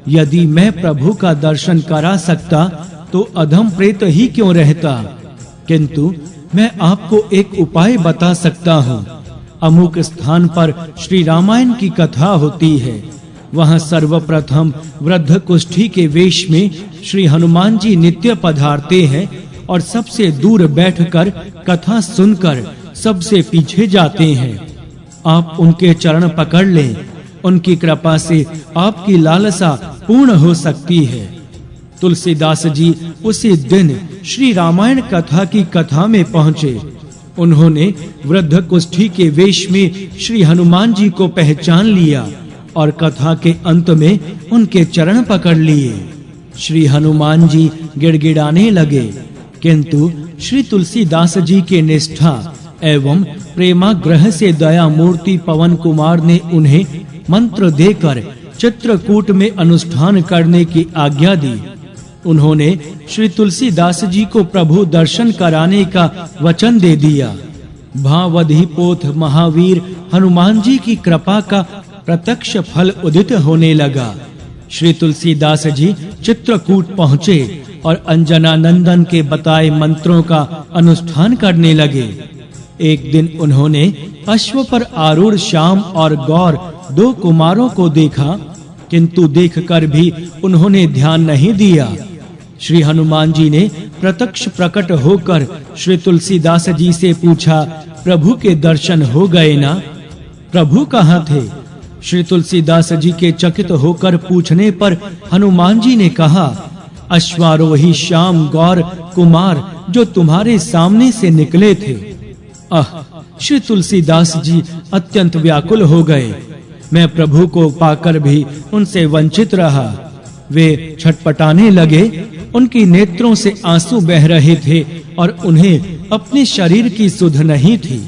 यदि मैं प्रभु का दर्शन करा सकता तो अधम प्रेत ही क्यों रहता, किंतु मैं आपको एक उपाय बता सकता हूँ। अमुक स्थान पर श्री रामायण की कथा होती है। वहाँ सर्वप्रथम वृद्ध कुष्ठी के वेश में श्री हनुमान जी नित्य पधारते हैं और सबसे दूर बैठकर कथा सुनकर सबसे पीछे जाते हैं। आप उनके चरण पकड़ लें, उनकी कृपा से आपकी लालसा पूर्ण हो सकती है। तुलसीदास जी उसी दिन श्री रामायण कथा की कथा में पहुँचे। उन्होंने वृद्ध कुष्ठी के वेश में श्री हनुमान जी को पहचान लिया और कथा के अंत में उनके चरण पकड़ लिए। श्री हनुमान जी गिड़गिड़ाने लगे, किंतु श्री तुलसीदास जी के निष्ठा एवं प्रेमाग्रह से दया मूर्ति पवन कुमार ने उन्हें मंत्र देकर चित्रकूट में अनुष्ठान करने की आज्ञा दी। उन्होंने श्री तुलसीदास जी को प्रभु दर्शन कराने का वचन दे दिया। भावधिपोथ महावीर हनुमान जी की कृपा का प्रत्यक्ष फल उदित होने लगा। श्री तुलसीदास जी चित्रकूट पहुँचे और अंजना नंदन के बताए मंत्रों का अनुष्ठान करने लगे। एक दिन उन्होंने अश्व पर आरूढ़ श्याम और गौर दो कुमारों को देखा, किंतु देखकर भी उन्होंने ध्यान नहीं दिया। श्री हनुमान जी ने प्रत्यक्ष प्रकट होकर श्री तुलसीदास जी से पूछा, प्रभु के दर्शन हो गए ना? प्रभु कहाँ थे? श्री तुलसीदास जी के चकित होकर पूछने पर हनुमान जी ने कहा, अश्वारोही श्याम गौर कुमार जो तुम्हारे सामने से निकले थे। श्री तुलसीदास जी अत्यंत व्याकुल हो गए। मैं प्रभु को पाकर भी उनसे वंचित रहा। वे छटपटाने लगे, उनकी नेत्रों से आंसू बह रहे थे और उन्हें अपने शरीर की सुध नहीं थी।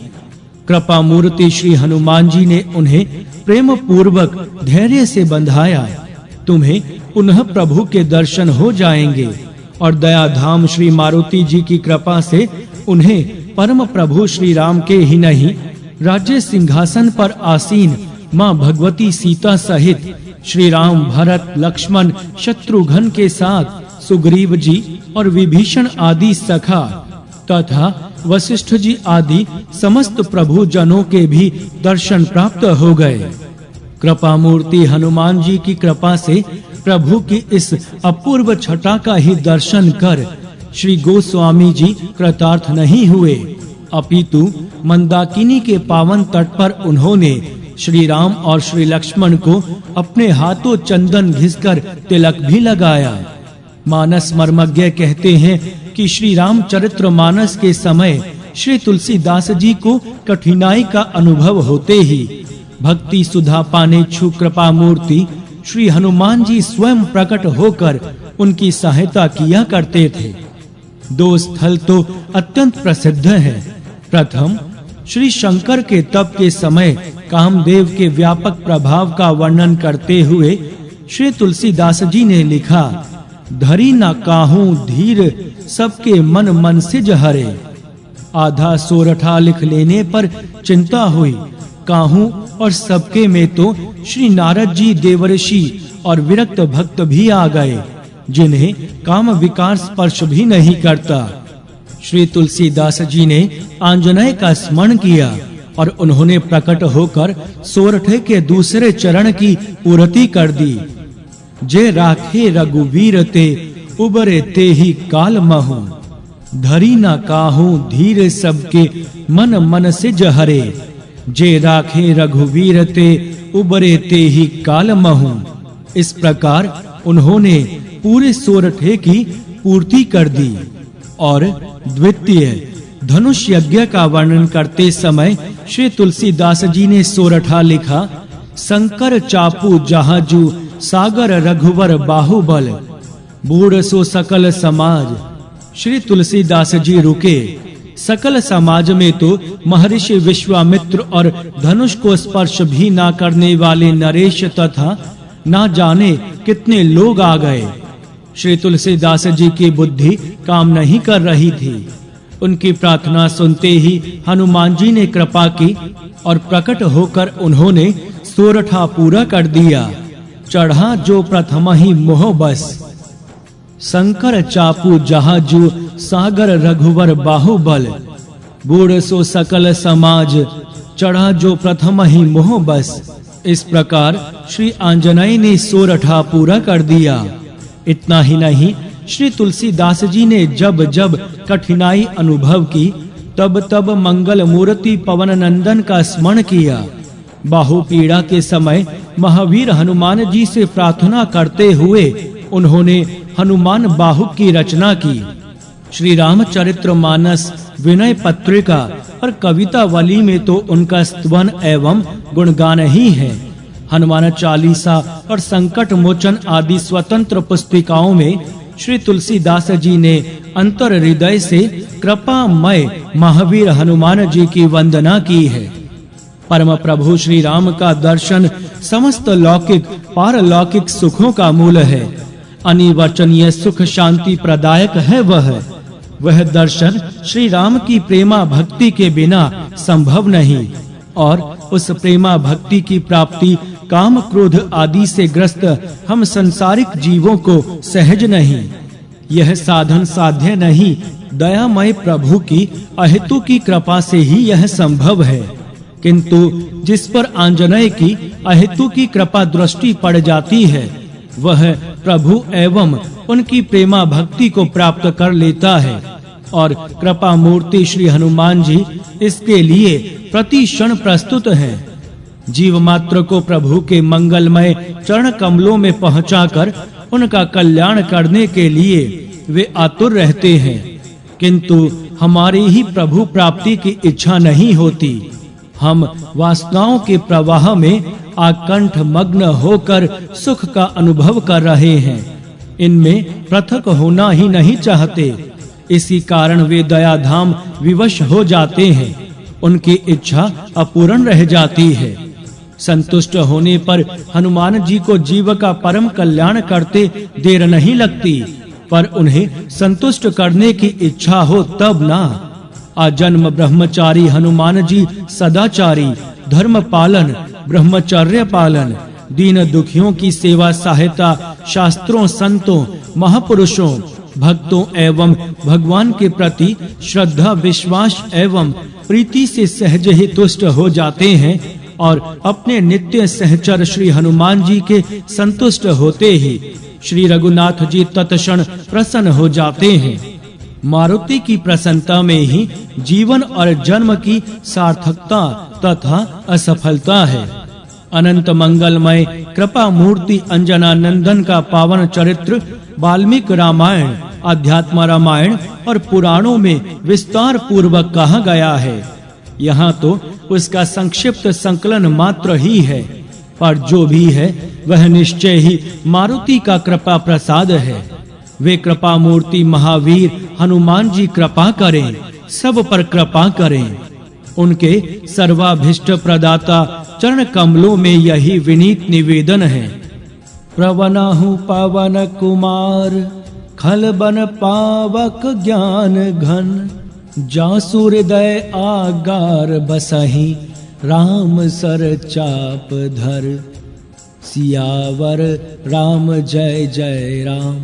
कृपा मूर्ति श्री हनुमान जी ने उन्हें प्रेम पूर्वक धैर्य से बंधाया। तुम्हें पुनः प्रभु के दर्शन हो जाएंगे और दया धाम श्री मारुति जी की कृपा से उन्हें परम प्रभु श्री राम के ही नहीं, राज्य सिंहासन पर आसीन माँ भगवती सीता सहित श्री राम भरत लक्ष्मण शत्रुघ्न के साथ सुग्रीव जी और विभीषण आदि सखा तथा वशिष्ठ जी आदि समस्त प्रभु जनों के भी दर्शन प्राप्त हो गए। कृपा मूर्ति हनुमान जी की कृपा से प्रभु की इस अपूर्व छटा का ही दर्शन कर श्री गोस्वामी जी कृतार्थ नहीं हुए, अपितु मंदाकिनी के पावन तट पर उन्होंने श्री राम और श्री लक्ष्मण को अपने हाथों चंदन घिसकर तिलक भी लगाया। मानस मर्मज्ञ कहते हैं कि श्री रामचरित्र मानस के समय श्री तुलसीदास जी को कठिनाई का अनुभव होते ही भक्ति सुधा पाने छु कृपा मूर्ति श्री हनुमान जी स्वयं प्रकट होकर उनकी सहायता किया करते थे। दो स्थल तो अत्यंत प्रसिद्ध हैं। प्रथम श्री शंकर के तप के समय कामदेव के व्यापक प्रभाव का वर्णन करते हुए श्री तुलसीदास जी ने लिखा, धरी न काहू धीर सबके मन मन से जहरे। आधा सोरठा लिख लेने पर चिंता हुई, काहू और सबके में तो श्री नारद जी देवर्षि और विरक्त भक्त भी आ गए, जिन्हें काम विकार स्पर्श भी नहीं करता। श्री तुलसीदास जी ने आंजनेय का स्मरण किया और उन्होंने प्रकट होकर सोरठे के दूसरे चरण की पूर्ति कर दी। जे राखे रघुवीर ते उबरे ते ही काल महु, धरी न काहू धीर सबके मन मन से जहरे। जे राखे रघुवीर ते उबरे ते ही काल महु। इस प्रकार उन्होंने पूरे सोरठे की पूर्ति कर दी। और द्वितीय धनुष यज्ञ का वर्णन करते समय श्री तुलसीदास जी ने सोरठा लिखा, शंकर चापू जहाजू सागर रघुवर बाहुबल, बूढ़ सो सकल समाज। श्री तुलसीदास जी रुके। सकल समाज में तो महर्षि विश्वामित्र और धनुष को स्पर्श भी ना करने वाले नरेश तथा ना जाने कितने लोग आ गए। श्री तुलसीदास जी की बुद्धि काम नहीं कर रही थी। उनकी प्रार्थना सुनते ही हनुमान जी ने कृपा की और प्रकट होकर उन्होंने सोरठा पूरा कर दिया। चढ़ा जो प्रथम ही मोह बस, शंकर चापू जहाजू सागर रघुवर बाहुबल, बूढ़ सो सकल समाज, चढ़ा जो प्रथम ही मोह बस। इस प्रकार श्री आंजनेय ने सोरठा पूरा कर दिया। इतना ही नहीं, श्री तुलसीदास जी ने जब जब कठिनाई अनुभव की तब तब मंगल मूर्ति पवन नंदन का स्मरण किया। बाहु पीड़ा के समय महावीर हनुमान जी से प्रार्थना करते हुए उन्होंने हनुमान बाहु की रचना की। श्री रामचरित्र मानस, विनय पत्रिका और कवितावली में तो उनका स्तवन एवं गुणगान ही है। हनुमान चालीसा और संकट मोचन आदि स्वतंत्र पुस्तिकाओं में श्री तुलसीदास जी ने अंतर हृदय से कृपामय महावीर हनुमान जी की वंदना की है। परम प्रभु श्री राम का दर्शन समस्त लौकिक पारलौकिक सुखों का मूल है। अनिर्वचनीय सुख शांति प्रदायक है वह दर्शन श्री राम की प्रेमा भक्ति के बिना संभव नहीं, और उस प्रेमा भक्ति की प्राप्ति काम क्रोध आदि से ग्रस्त हम संसारिक जीवों को सहज नहीं। यह साधन साध्य नहीं, दयामय प्रभु की अहेतु की कृपा से ही यह संभव है। किंतु जिस पर आंजनेय की अहेतु की कृपा दृष्टि पड़ जाती है, वह प्रभु एवं उनकी प्रेमा भक्ति को प्राप्त कर लेता है, और कृपा मूर्ति श्री हनुमान जी इसके लिए प्रति क्षण प्रस्तुत हैं। जीव मात्र को प्रभु के मंगलमय चरण कमलों में पहुंचाकर उनका कल्याण करने के लिए वे आतुर रहते हैं, किंतु हमारी ही प्रभु प्राप्ति की इच्छा नहीं होती। हम वासनाओं के प्रवाह में आकंठ मग्न होकर सुख का अनुभव कर रहे हैं, इनमें पृथक होना ही नहीं चाहते। इसी कारण वे दया धाम विवश हो जाते हैं, उनकी इच्छा अपूर्ण रह जाती है। संतुष्ट होने पर हनुमान जी को जीव का परम कल्याण करते देर नहीं लगती, पर उन्हें संतुष्ट करने की इच्छा हो तब ना। आजन्म ब्रह्मचारी हनुमान जी सदाचारी, धर्म पालन, ब्रह्मचर्य पालन, दीन दुखियों की सेवा सहायता, शास्त्रों संतों महापुरुषों भक्तों एवं भगवान के प्रति श्रद्धा विश्वास एवं प्रीति से सहज ही तुष्ट हो जाते हैं, और अपने नित्य सहचर श्री हनुमान जी के संतुष्ट होते ही श्री रघुनाथ जी तत्क्षण प्रसन्न हो जाते हैं। मारुति की प्रसन्नता में ही जीवन और जन्म की सार्थकता तथा असफलता है। अनंत मंगलमय कृपा मूर्ति अंजना नंदन का पावन चरित्र वाल्मीकि रामायण, अध्यात्म रामायण और पुराणों में विस्तार पूर्वक कहा गया है। यहाँ तो उसका संक्षिप्त संकलन मात्र ही है, पर जो भी है वह निश्चय ही मारुति का कृपा प्रसाद है। वे कृपा मूर्ति महावीर हनुमान जी कृपा करें, सब पर कृपा करें। उनके सर्वाभीष्ट प्रदाता चरण कमलों में यही विनीत निवेदन है। प्रवनहु पवन कुमार, खल बन पावक ज्ञान घन, जासु हृदय आगार बसहि, राम सर चाप धर। सियावर राम जय जय राम,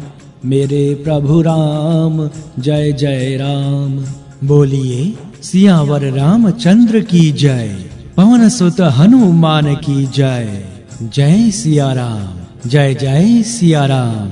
मेरे प्रभु राम जय जय राम। बोलिए सियावर रामचंद्र की जय, पवन सुत हनुमान की जय। जय सिया राम, जय जय सिया राम।